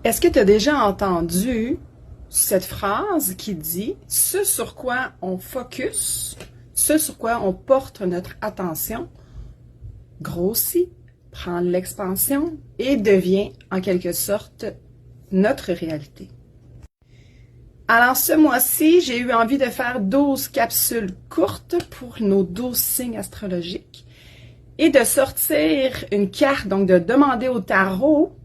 Est-ce que tu as déjà entendu cette phrase qui dit « Ce sur quoi on focus, ce sur quoi on porte notre attention, grossit, prend l'expansion et devient en quelque sorte notre réalité. » Alors ce mois-ci, j'ai eu envie de faire 12 capsules courtes pour nos 12 signes astrologiques et de sortir une carte, donc de demander au tarot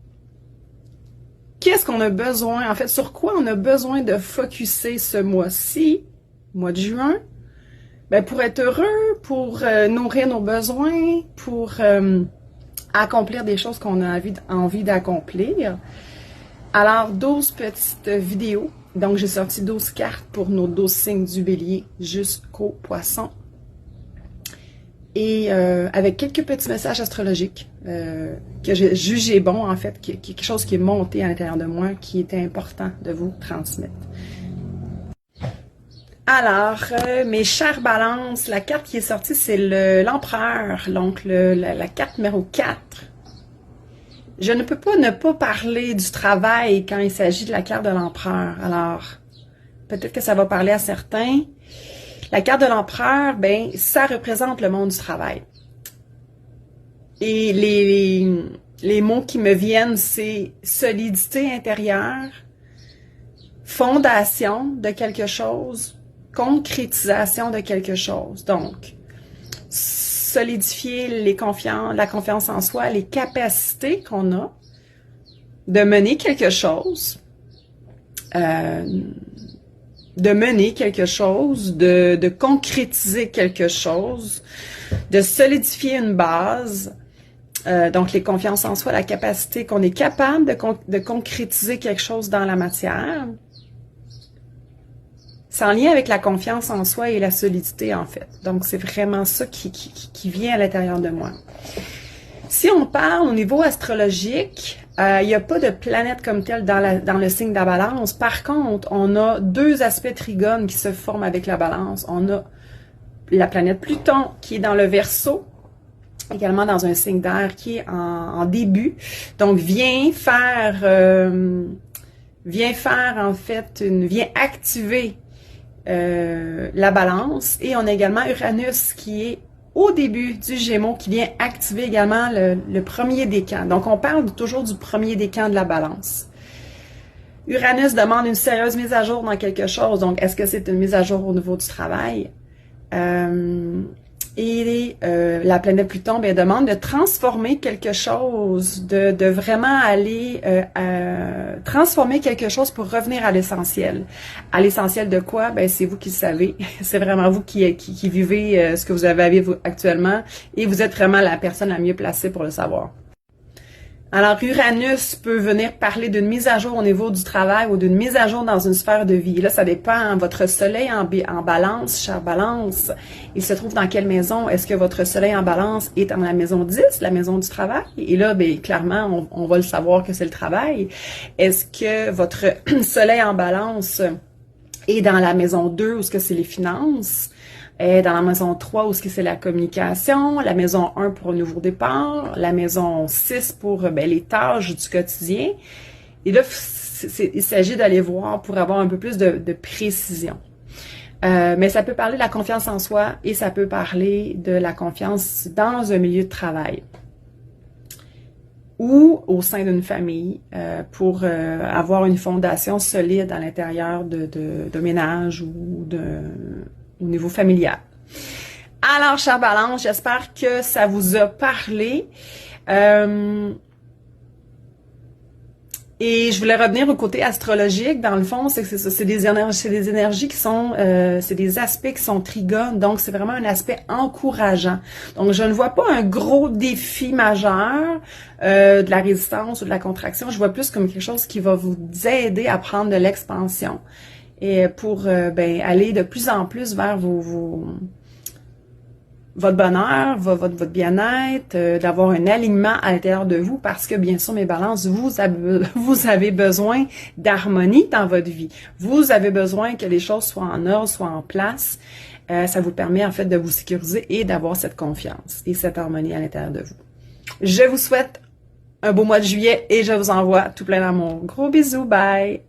qu'est-ce qu'on a besoin, en fait, sur quoi on a besoin de focusser ce mois-ci, mois de juin, ben pour être heureux, pour nourrir nos besoins, pour accomplir des choses qu'on a envie d'accomplir. Alors, 12 petites vidéos. Donc, j'ai sorti 12 cartes pour nos 12 signes du bélier jusqu'au poisson. Et avec quelques petits messages astrologiques que j'ai jugé bon, en fait, quelque chose qui est monté à l'intérieur de moi, qui était important de vous transmettre. Alors, mes chères balances, la carte qui est sortie, c'est l'empereur, donc la carte numéro 4. Je ne peux pas ne pas parler du travail quand il s'agit de la carte de l'empereur. Alors, peut-être que ça va parler à certains. La carte de l'empereur, ben, ça représente le monde du travail. Et les mots qui me viennent, c'est solidité intérieure, fondation de quelque chose, concrétisation de quelque chose. Donc, solidifier la confiance en soi, les capacités qu'on a de mener quelque chose, de concrétiser quelque chose, de solidifier une base, donc les confiances en soi, la capacité qu'on est capable de concrétiser quelque chose dans la matière. C'est en lien avec la confiance en soi et la solidité, en fait. Donc, c'est vraiment ça qui vient à l'intérieur de moi. Si on parle au niveau astrologique, il n'y a pas de planète comme telle dans le signe de la balance. Par contre, on a deux aspects trigones qui se forment avec la balance. On a la planète Pluton qui est dans le Verseau, également dans un signe d'air qui est en début. Donc, vient activer la balance. Et on a également Uranus qui est au début du Gémeaux, qui vient activer également le premier décan. Donc, on parle toujours du premier décan de la balance. Uranus demande une sérieuse mise à jour dans quelque chose. Donc, est-ce que c'est une mise à jour au niveau du travail? La planète Pluton demande de transformer quelque chose, de vraiment aller transformer quelque chose pour revenir à l'essentiel. À l'essentiel de quoi? Ben, c'est vous qui le savez. C'est vraiment vous qui vivez ce que vous avez à vivre actuellement et vous êtes vraiment la personne la mieux placée pour le savoir. Alors, Uranus peut venir parler d'une mise à jour au niveau du travail ou d'une mise à jour dans une sphère de vie. Là, ça dépend. Votre soleil en balance, chère balance, il se trouve dans quelle maison? Est-ce que votre soleil en balance est dans la maison 10, la maison du travail? Et là, ben, clairement, on va le savoir que c'est le travail. Est-ce que votre soleil en balance est dans la maison 2 ou est-ce que c'est les finances? Dans la maison 3, où est-ce que c'est la communication, la maison 1 pour un nouveau départ, la maison 6 pour les tâches du quotidien. Et là, il s'agit d'aller voir pour avoir un peu plus de précision. Mais ça peut parler de la confiance en soi et ça peut parler de la confiance dans un milieu de travail ou au sein d'une famille pour avoir une fondation solide à l'intérieur de ménage ou au niveau familial. Alors, chère balance, j'espère que ça vous a parlé. Et je voulais revenir au côté astrologique. Dans le fond, c'est des énergies qui sont, c'est des aspects qui sont trigones. Donc, c'est vraiment un aspect encourageant. Donc, je ne vois pas un gros défi majeur de la résistance ou de la contraction. Je vois plus comme quelque chose qui va vous aider à prendre de l'expansion. Et pour aller de plus en plus vers votre bonheur, votre bien-être, d'avoir un alignement à l'intérieur de vous parce que, bien sûr, mes balances, vous avez besoin d'harmonie dans votre vie. Vous avez besoin que les choses soient en ordre, soient en place. Ça vous permet, en fait, de vous sécuriser et d'avoir cette confiance et cette harmonie à l'intérieur de vous. Je vous souhaite un beau mois de juillet et je vous envoie tout plein d'amour. Gros bisous, bye!